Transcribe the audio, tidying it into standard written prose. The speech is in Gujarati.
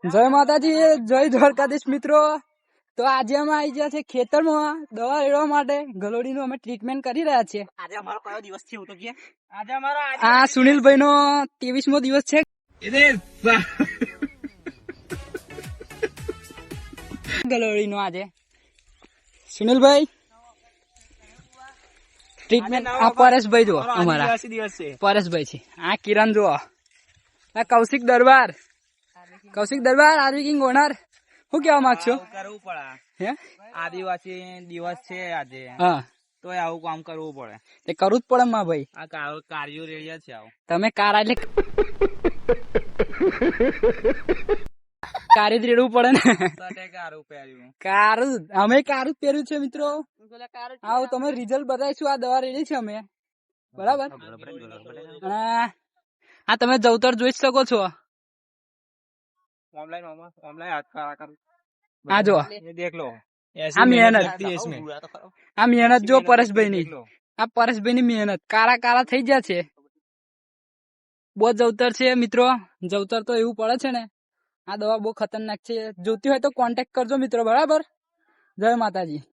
જય માતાજી, જય દ્વારકાધીશ મિત્રો। તો આજે અમે આવી ગયા છે ખેતરમાં દવા લેવા માટે। ગલોડીનું અમે ટ્રીટમેન્ટ કરી રહ્યા છીએ। આજે અમારો કયો દિવસ છે એવું તો કે? આ સુનિલભાઈ નો 23મો દિવસ છે ગલોડીનો। આજે સુનિલભાઈ ટ્રીટમેન્ટ। આ પરેશભાઈ જો અમારા દિવસ છે। પરેશભાઈ છે। આ કિરણ જો, આ કૌશિક દરબાર આરવી કિંગ ઓનર। શું કેવા માંગશો? કરવું પડે હે, આદિવાસી દિવસ છે આજે, હા તો આવું કામ કરવું પડે। તે કરવું જ પડે માં ભાઈ। આ કાર્યો રેડિયા છે આવું। તમે કાર એટલે કારી જ રેડવું પડે ને। સટે કારું પહેર્યું, કારું અમે કારું જ પહેર્યું છે મિત્રો। આવો તમે રિઝલ્ટ બતાવીશું। આ દવા રેડી છે અમે, બરાબર। અને આ તમે જવતર જોઈ શકો છો। ઓનલાઈન હાથ કારા કરું। આ જો, ये देख लो, આ મહેનત, लगती है इसमें। આ મહેનત જો ऐसी मेहनत लगती है, પરેશભાઈ ની। देख लो। આ પરેશભાઈ ની મહેનત કારા કારા થઈ ગયા છે। બહુ જવતર છે મિત્રો। જવતર તો એવું પડે છે ને, આ દવા બહુ ખતરનાક છે। જોતી હોય તો કોન્ટેક્ટ કરજો મિત્રો, બરાબર। જય માતાજી।